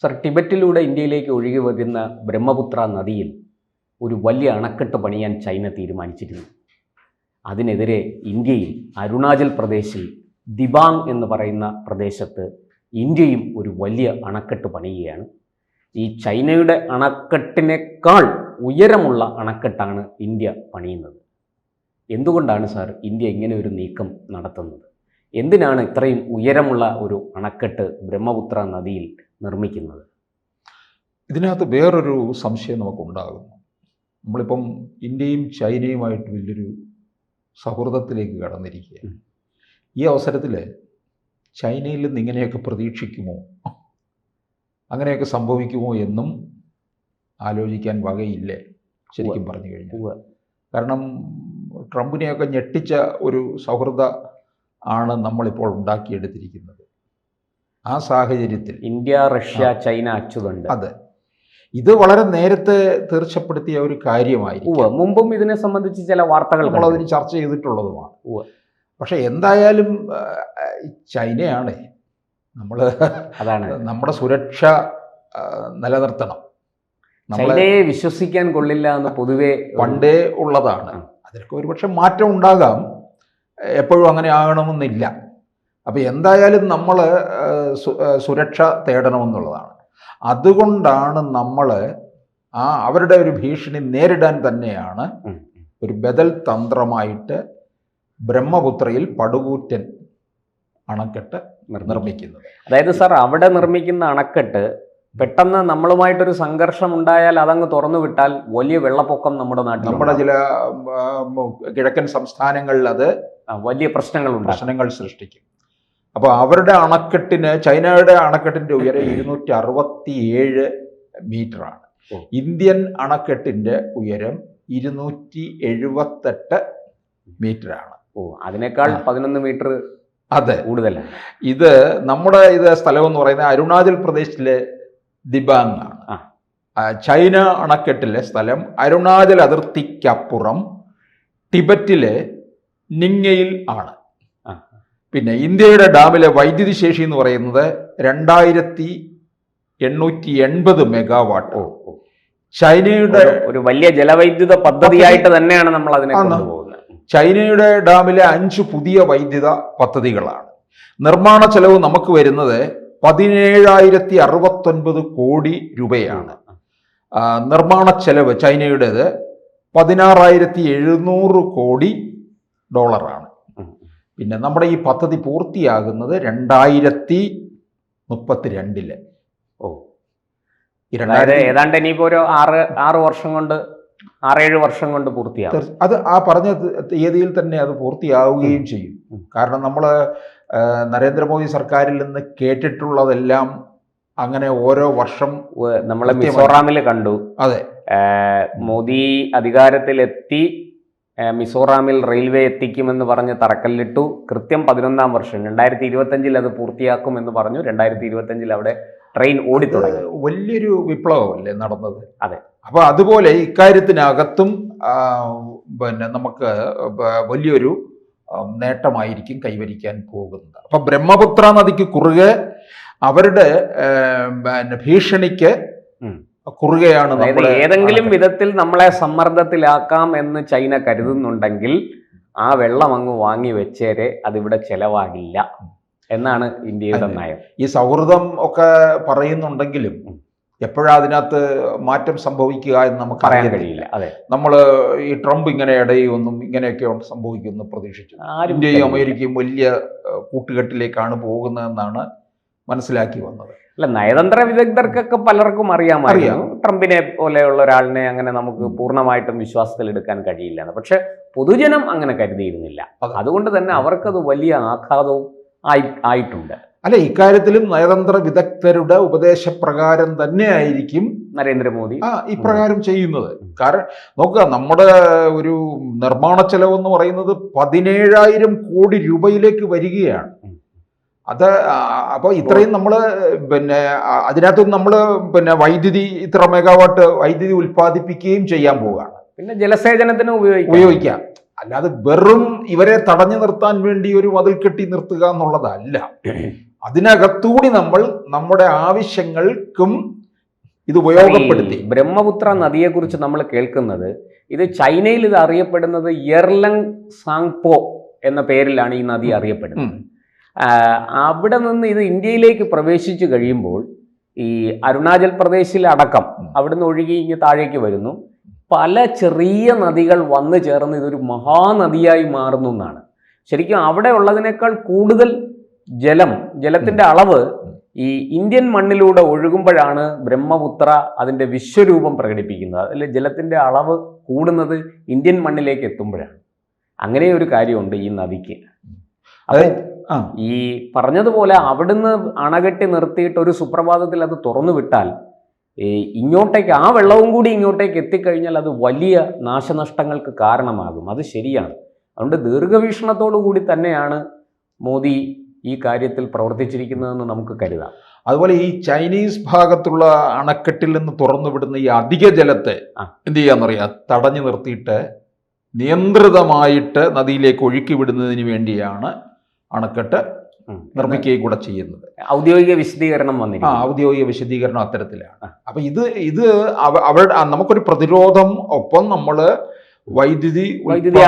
Sir, ടിബറ്റിലൂടെ ഇന്ത്യയിലേക്ക് ഒഴുകി വരുന്ന ബ്രഹ്മപുത്ര നദിയിൽ ഒരു വലിയ അണക്കെട്ട് പണിയാൻ ചൈന തീരുമാനിച്ചിരുന്നു. അതിനെതിരെ ഇന്ത്യയിൽ അരുണാചൽ പ്രദേശിൽ ദിബാങ് എന്ന് പറയുന്ന പ്രദേശത്ത് ഇന്ത്യയും ഒരു വലിയ അണക്കെട്ട് പണിയുകയാണ്. ഈ ചൈനയുടെ അണക്കെട്ടിനേക്കാൾ ഉയരമുള്ള അണക്കെട്ടാണ് ഇന്ത്യ പണിയുന്നത്. എന്തുകൊണ്ടാണ് സാർ ഇന്ത്യ ഇങ്ങനെ ഒരു നീക്കം നടത്തുന്നത്? എന്തിനാണ് ഇത്രയും ഉയരമുള്ള ഒരു അണക്കെട്ട് ബ്രഹ്മപുത്ര നദിയിൽ നിർമ്മിക്കുന്നത്? ഇതിനകത്ത് വേറൊരു സംശയം നമുക്കുണ്ടാകുന്നു. നമ്മളിപ്പം ഇന്ത്യയും ചൈനയുമായിട്ട് വലിയൊരു സൗഹൃദത്തിലേക്ക് കടന്നിരിക്കുകയാണ്. ഈ അവസരത്തിൽ ചൈനയിൽ നിന്ന് ഇങ്ങനെയൊക്കെ പ്രതീക്ഷിക്കുമോ, അങ്ങനെയൊക്കെ സംഭവിക്കുമോ എന്നും ആലോചിക്കാൻ വകയില്ലേ ശരിക്കും പറഞ്ഞു കഴിഞ്ഞാൽ. കാരണം ട്രംപിനെയൊക്കെ ഞെട്ടിച്ച ഒരു സൗഹൃദ ആണ് നമ്മളിപ്പോൾ ഉണ്ടാക്കിയെടുത്തിരിക്കുന്നത്. ആ സാഹചര്യത്തിൽ ഇന്ത്യ, റഷ്യ, ചൈന അച്ചുതണ്ട്. അതെ, ഇത് വളരെ നേരത്തെ തീർച്ചപ്പെടുത്തിയ ഒരു കാര്യമായിരിക്കും. മുമ്പും ഇതിനെ സംബന്ധിച്ച് ചില വാർത്തകൾ നമ്മളതിന് ചർച്ച ചെയ്തിട്ടുള്ളതുമാണ്. പക്ഷെ എന്തായാലും ചൈനയാണ് അതാണ് നമ്മുടെ സുരക്ഷ നിലനിർത്തണം. ചൈനയെ വിശ്വസിക്കാൻ കൊള്ളില്ല എന്ന് പൊതുവെ പണ്ടേ ഉള്ളതാണ്. അതിനൊക്കെ ഒരുപക്ഷെ മാറ്റം ഉണ്ടാകാം, എപ്പോഴും അങ്ങനെ ആകണമെന്നില്ല. അപ്പോൾ എന്തായാലും നമ്മൾ സുരക്ഷ തേടണമെന്നുള്ളതാണ്. അതുകൊണ്ടാണ് നമ്മൾ അവരുടെ ഒരു ഭീഷണി നേരിടാൻ തന്നെയാണ് ഒരു ബദൽ തന്ത്രമായിട്ട് ബ്രഹ്മപുത്രയിൽ പടുകൂറ്റൻ അണക്കെട്ട് നിർമ്മിക്കുന്നത്. അതായത് സാർ, അവിടെ നിർമ്മിക്കുന്ന അണക്കെട്ട് പെട്ടെന്ന് നമ്മളുമായിട്ടൊരു സംഘർഷം ഉണ്ടായാൽ അതങ്ങ് തുറന്നു വിട്ടാൽ വലിയ വെള്ളപ്പൊക്കം നമ്മുടെ ചില കിഴക്കൻ സംസ്ഥാനങ്ങളിൽ അത് വലിയ പ്രശ്നങ്ങൾ സൃഷ്ടിക്കും. അപ്പോൾ അവരുടെ അണക്കെട്ടിന്, ചൈനയുടെ അണക്കെട്ടിൻ്റെ ഉയരം 267 മീറ്ററാണ്. ഇന്ത്യൻ അണക്കെട്ടിൻ്റെ ഉയരം 278 മീറ്ററാണ്. അതിനേക്കാൾ 11 മീറ്റർ അതെ കൂടുതലാണ്. ഇത് നമ്മുടെ സ്ഥലം എന്ന് പറയുന്നത് അരുണാചൽ പ്രദേശിലെ ദിബാങ് ആണ്. ചൈന അണക്കെട്ടിലെ സ്ഥലം അരുണാചൽ അതിർത്തിക്കപ്പുറം ടിബറ്റിലെ നിങ്ങയിൽ ആണ്. പിന്നെ ഇന്ത്യയുടെ ഡാമിലെ വൈദ്യുതി ശേഷി എന്ന് പറയുന്നത് 2880 മെഗാവാട്ട്. ചൈനയുടെ ഒരു വലിയ ജലവൈദ്യുത പദ്ധതിയായിട്ട് തന്നെയാണ് നമ്മൾ അതിനെ കൊണ്ടുപോകുന്നത്. ചൈനയുടെ ഡാമിലെ 5 പുതിയ വൈദ്യുത പദ്ധതികളാണ്. നിർമ്മാണ ചെലവ് നമുക്ക് വരുന്നത് 17,069 കോടി രൂപയാണ്. നിർമ്മാണ ചെലവ് ചൈനയുടേത് 16,700 കോടി ഡോളറാണ്. പിന്നെ നമ്മുടെ ഈ പദ്ധതി പൂർത്തിയാകുന്നത് 2032. ഏതാണ്ട് ഇനിയിപ്പോ ഒരു 6-7 വർഷം കൊണ്ട് പൂർത്തിയാകും. അത് ആ പറഞ്ഞ തീയതിയിൽ തന്നെ അത് പൂർത്തിയാവുകയും ചെയ്യും. കാരണം നമ്മൾ നരേന്ദ്രമോദി സർക്കാരിൽ നിന്ന് കേട്ടിട്ടുള്ളതെല്ലാം അങ്ങനെ ഓരോ വർഷം നമ്മൾ മിസോറാമിൽ കണ്ടു. അതെ, മോദി അധികാരത്തിലെത്തി മിസോറാമിൽ റെയിൽവേ എത്തിക്കുമെന്ന് പറഞ്ഞ് തറക്കല്ലിട്ടു. കൃത്യം 11ാം വർഷം 2025 അത് പൂർത്തിയാക്കുമെന്ന് പറഞ്ഞു. 2025 അവിടെ ട്രെയിൻ ഓടിത്തുടങ്ങി. വലിയൊരു വിപ്ലവമല്ലേ നടന്നത്? അതെ. അപ്പോൾ അതുപോലെ ഇക്കാര്യത്തിനകത്തും പിന്നെ നമുക്ക് വലിയൊരു നേട്ടമായിരിക്കും കൈവരിക്കാൻ പോകുന്നത്. അപ്പം ബ്രഹ്മപുത്ര നദിക്ക് കുറുകെ അവരുടെ ഭീഷണിക്ക് കുറുകെയാണ്. ഏതെങ്കിലും വിധത്തിൽ നമ്മളെ സമ്മർദ്ദത്തിലാക്കാം എന്ന് ചൈന കരുതുന്നുണ്ടെങ്കിൽ ആ വെള്ളം അങ്ങ് വാങ്ങി വെച്ചേരെ അതിവിടെ ചെലവാകില്ല എന്നാണ് ഇന്ത്യയുടെ നയം. ഈ സൗഹൃദം ഒക്കെ പറയുന്നുണ്ടെങ്കിലും എപ്പോഴാ അതിനകത്ത് മാറ്റം സംഭവിക്കുക എന്ന് നമുക്ക് പറയാൻ കഴിയില്ല. അതെ, നമ്മൾ ഈ ട്രംപ് ഇങ്ങനെ ഇടയൊന്നും ഇങ്ങനെയൊക്കെ സംഭവിക്കുമെന്ന് പ്രതീക്ഷിച്ചു. ഇന്ത്യയും അമേരിക്കയും വലിയ കൂട്ടുകെട്ടിലേക്കാണ് പോകുന്നതെന്നാണ് മനസ്സിലാക്കി വന്നത്. അല്ല, നയതന്ത്ര വിദഗ്ധർക്കൊക്കെ പലർക്കും അറിയാമായിരുന്നു ട്രംപിനെ പോലെയുള്ള ഒരാളിനെ അങ്ങനെ നമുക്ക് പൂർണ്ണമായിട്ടും വിശ്വാസത്തിൽ എടുക്കാൻ കഴിയില്ല. പക്ഷെ പൊതുജനം അങ്ങനെ കരുതിയിരുന്നില്ല. അതുകൊണ്ട് തന്നെ അവർക്കത് വലിയ ആഘാതവും ആയിട്ടുണ്ട്. അല്ല, ഇക്കാര്യത്തിലും നയതന്ത്ര വിദഗ്ധരുടെ ഉപദേശപ്രകാരം തന്നെയായിരിക്കും നരേന്ദ്രമോദി ഇപ്രകാരം ചെയ്യുന്നത്. കാരണം നോക്കുക, നമ്മുടെ ഒരു നിർമ്മാണ ചെലവെന്ന് പറയുന്നത് 17,000 കോടി രൂപയിലേക്ക് വരികയാണ്. അത് അപ്പോൾ ഇത്രയും നമ്മൾ പിന്നെ അതിനകത്ത് നമ്മൾ പിന്നെ വൈദ്യുതി ഇത്ര മെഗാവാട്ട് വൈദ്യുതി ഉൽപ്പാദിപ്പിക്കുകയും ചെയ്യാൻ പോവുകയാണ്. പിന്നെ ജലസേചനത്തിന് ഉപയോഗിക്കാം. അല്ലാതെ വെറും ഇവരെ തടഞ്ഞു നിർത്താൻ വേണ്ടി ഒരു മതിൽ കെട്ടി നിർത്തുക എന്നുള്ളതല്ല. അതിനകത്തുകൂടി നമ്മൾ നമ്മുടെ ആവശ്യങ്ങൾക്കും ഇത് ഉപയോഗപ്പെടുത്തി. ബ്രഹ്മപുത്ര നദിയെക്കുറിച്ച് നമ്മൾ കേൾക്കുന്നത്, ഇത് ചൈനയിൽ ഇത് അറിയപ്പെടുന്നത് യെർലങ് സാങ്പോ എന്ന പേരിലാണ് ഈ നദി അറിയപ്പെടുന്നത്. അവിടെ നിന്ന് ഇത് ഇന്ത്യയിലേക്ക് പ്രവേശിച്ചു കഴിയുമ്പോൾ ഈ അരുണാചൽ പ്രദേശിലടക്കം അവിടുന്ന് ഒഴുകി ഇങ്ങ് താഴേക്ക് വരുന്നു. പല ചെറിയ നദികൾ വന്നു ചേർന്ന് ഇതൊരു മഹാനദിയായി മാറുന്നു എന്നാണ്. ശരിക്കും അവിടെ ഉള്ളതിനേക്കാൾ കൂടുതൽ ജലത്തിൻ്റെ അളവ് ഈ ഇന്ത്യൻ മണ്ണിലൂടെ ഒഴുകുമ്പോഴാണ് ബ്രഹ്മപുത്ര അതിൻ്റെ വിശ്വരൂപം പ്രകടിപ്പിക്കുന്നത്. അതിൽ ജലത്തിൻ്റെ അളവ് കൂടുന്നത് ഇന്ത്യൻ മണ്ണിലേക്ക് എത്തുമ്പോഴാണ്. അങ്ങനെ ഒരു കാര്യമുണ്ട് ഈ നദിക്ക്. അപ്പോൾ ഈ പറഞ്ഞതുപോലെ അവിടുന്ന് അണകെട്ടി നിർത്തിയിട്ട് ഒരു സുപ്രഭാതത്തിൽ അത് തുറന്നു വിട്ടാൽ ഇങ്ങോട്ടേക്ക് ആ വെള്ളവും കൂടി ഇങ്ങോട്ടേക്ക് എത്തിക്കഴിഞ്ഞാൽ അത് വലിയ നാശനഷ്ടങ്ങൾക്ക് കാരണമാകും. അത് ശരിയാണ്. അതുകൊണ്ട് ദീർഘവീക്ഷണത്തോടു കൂടി തന്നെയാണ് മോദി ഈ കാര്യത്തിൽ പ്രവർത്തിച്ചിരിക്കുന്നതെന്ന് നമുക്ക് കരുതാം. അതുപോലെ ഈ ചൈനീസ് ഭാഗത്തുള്ള അണക്കെട്ടിൽ നിന്ന് തുറന്നു വിടുന്ന ഈ അധിക ജലത്തെ എന്ത് ചെയ്യാന്നറിയാം, തടഞ്ഞു നിർത്തിയിട്ട് നിയന്ത്രിതമായിട്ട് നദിയിലേക്ക് ഒഴുക്കി വിടുന്നതിന് വേണ്ടിയാണ് അണക്കെട്ട് നിർമ്മിക്കുകയും കൂടെ ചെയ്യുന്നത്. ഔദ്യോഗിക വിശദീകരണം വന്നിരിക്കുന്നു. ഔദ്യോഗിക വിശദീകരണം അത്തരത്തിലാണ്. അപ്പൊ ഇത് അവരുടെ നമുക്കൊരു പ്രതിരോധം, ഒപ്പം നമ്മള് വൈദ്യുതി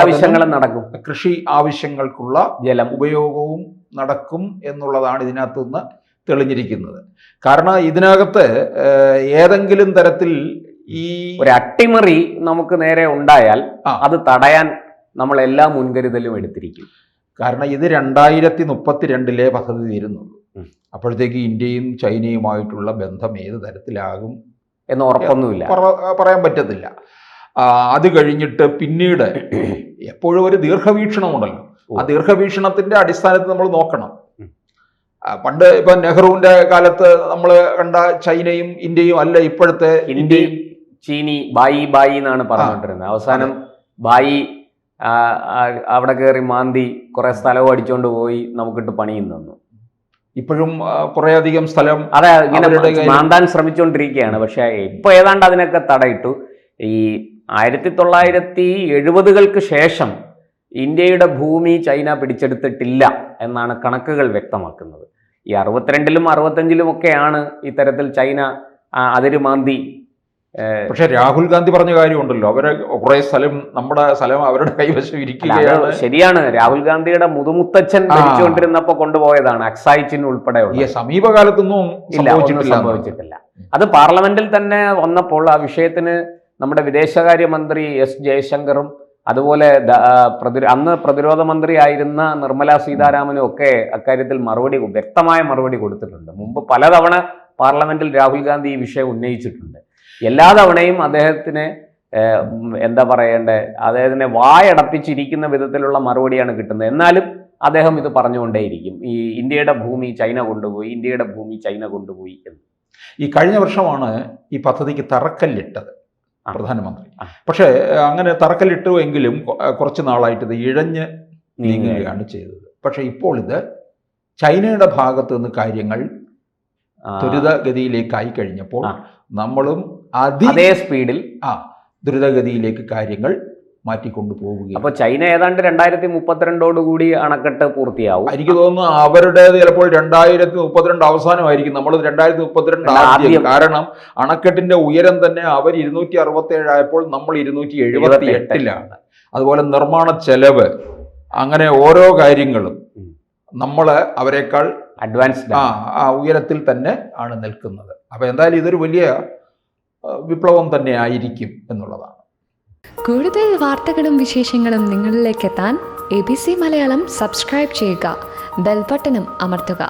ആവശ്യങ്ങളും നടക്കും, കൃഷി ആവശ്യങ്ങൾക്കുള്ള ഉപയോഗവും നടക്കും എന്നുള്ളതാണ് ഇതിനകത്ത് നിന്ന് തെളിഞ്ഞിരിക്കുന്നത്. കാരണം ഇതിനകത്ത് ഏതെങ്കിലും തരത്തിൽ ഈ ഒരു അട്ടിമറി നമുക്ക് നേരെ ഉണ്ടായാൽ അത് തടയാൻ നമ്മൾ എല്ലാ മുൻകരുതലും എടുത്തിരിക്കും. കാരണം ഇത് 2032 പദ്ധതി തീരുന്നുള്ളൂ. അപ്പോഴത്തേക്ക് ഇന്ത്യയും ചൈനയുമായിട്ടുള്ള ബന്ധം ഏത് തരത്തിലാകും എന്ന് ഉറപ്പൊന്നുമില്ല, പറയാൻ പറ്റത്തില്ല. അത് കഴിഞ്ഞിട്ട് പിന്നീട് എപ്പോഴും ഒരു ദീർഘവീക്ഷണമുണ്ടല്ലോ. ആ ദീർഘവീക്ഷണത്തിന്റെ അടിസ്ഥാനത്തിൽ നമ്മൾ നോക്കണം. പണ്ട് ഇപ്പൊ നെഹ്റുവിന്റെ കാലത്ത് നമ്മൾ കണ്ട ചൈനയും ഇന്ത്യയും അല്ല ഇപ്പോഴത്തെ ഇന്ത്യയും ചീനി ബായി എന്നാണ് പറഞ്ഞുകൊണ്ടിരുന്നത്. അവസാനം ബായി അവിടെ കയറി മാന്തി കുറെ സ്ഥലവും അടിച്ചുകൊണ്ട് പോയി നമുക്കിട്ട് പണിയും തന്നു. ഇപ്പോഴും കുറെ അധികം സ്ഥലം അതെ ഇങ്ങനെ മാന്താൻ ശ്രമിച്ചുകൊണ്ടിരിക്കുകയാണ്. പക്ഷെ ഇപ്പൊ ഏതാണ്ട് അതിനൊക്കെ തടയിട്ടു. ഈ 1970-കൾക്ക് ശേഷം ഇന്ത്യയുടെ ഭൂമി ചൈന പിടിച്ചെടുത്തിട്ടില്ല എന്നാണ് കണക്കുകൾ വ്യക്തമാക്കുന്നത്. ഈ 62-ലും 65-ലും ഒക്കെയാണ് ഇത്തരത്തിൽ ചൈന അതിരുമാന്തി. പക്ഷെ രാഹുൽ ഗാന്ധി പറഞ്ഞ കാര്യമുണ്ടല്ലോ, അവരെ കുറെ സ്ഥലം നമ്മുടെ സ്ഥലം അവരുടെ കൈവശം ഇരിക്കുകയാണ്. ശരിയാണ്. രാഹുൽ ഗാന്ധിയുടെ മുതുമുത്തച്ഛൻ ഭരിച്ചുകൊണ്ടിരുന്നപ്പോ കൊണ്ടുപോയതാണ് അക്സായിച്ചിൻ ഉൾപ്പെടെയുള്ള. സമീപകാലത്തൊന്നും സംഭവിച്ചിട്ടില്ല. അത് പാർലമെന്റിൽ തന്നെ വന്നപ്പോൾ ആ വിഷയത്തിന് നമ്മുടെ വിദേശകാര്യമന്ത്രി എസ് ജയശങ്കറും അതുപോലെ അന്ന് പ്രതിരോധ മന്ത്രി ആയിരുന്ന നിർമ്മല സീതാരാമനും ഒക്കെ അക്കാര്യത്തിൽ വ്യക്തമായ മറുപടി കൊടുത്തിട്ടുണ്ട്. മുമ്പ് പലതവണ പാർലമെന്റിൽ രാഹുൽ ഗാന്ധി ഈ വിഷയം ഉന്നയിച്ചിട്ടുണ്ട്. എല്ലാ തവണയും അദ്ദേഹത്തിന് എന്താ പറയേണ്ടത്, അദ്ദേഹത്തിനെ വായടപ്പിച്ചിരിക്കുന്ന വിധത്തിലുള്ള മറുപടിയാണ് കിട്ടുന്നത്. എന്നാലും അദ്ദേഹം ഇത് പറഞ്ഞുകൊണ്ടേയിരിക്കും, ഈ ഇന്ത്യയുടെ ഭൂമി ചൈന കൊണ്ടുപോയി, ഇന്ത്യയുടെ ഭൂമി ചൈന കൊണ്ടുപോയി എന്ന്. ഈ കഴിഞ്ഞ വർഷമാണ് ഈ പദ്ധതിക്ക് തറക്കല്ലിട്ടത് പ്രധാനമന്ത്രി. പക്ഷേ അങ്ങനെ തറക്കല്ലിട്ടു എങ്കിലും കുറച്ച് നാളായിട്ട് ഇത് ഇഴഞ്ഞ് നീങ്ങുകയാണ് ചെയ്തത്. പക്ഷെ ഇപ്പോൾ ഇത് ചൈനയുടെ ഭാഗത്ത് നിന്ന് കാര്യങ്ങൾ ദ്രുതഗതിയിലേക്കായി കഴിഞ്ഞപ്പോൾ നമ്മളും അതേ സ്പീഡിൽ ദ്രുതഗതിയിലേക്ക് കാര്യങ്ങൾ മാറ്റിക്കൊണ്ടു പോവുകയാണ്. അപ്പോൾ ചൈന ഏതാണ്ട് 2032 അണക്കെട്ട് പൂർത്തിയാവും. എനിക്ക് തോന്നുന്നു അവരുടേത് ചിലപ്പോൾ 2032 അവസാനമായിരിക്കും, നമ്മൾ 2032 ആദ്യം. കാരണം അണക്കെട്ടിന്റെ ഉയരം തന്നെ അവർ 267 ആയപ്പോൾ നമ്മൾ 278-ലാണ്. അതുപോലെ നിർമ്മാണ ചെലവ്, അങ്ങനെ ഓരോ കാര്യങ്ങളും നമ്മൾ അവരെക്കാൾ അഡ്വാൻസ്ഡ് ഉയരത്തിൽ തന്നെ ആണ് നിൽക്കുന്നത്. അപ്പോൾ എന്തായാലും ഇതൊരു വലിയ വിപ്ലവം തന്നെ ആയിരിക്കും എന്നുള്ളതാണ്. കൂടുതൽ വാർത്തകളും വിശേഷങ്ങളും നിങ്ങളിലേക്ക് എത്താൻ ABC മലയാളം സബ്സ്ക്രൈബ് ചെയ്യുക, ബെൽ ബട്ടണും അമർത്തുക.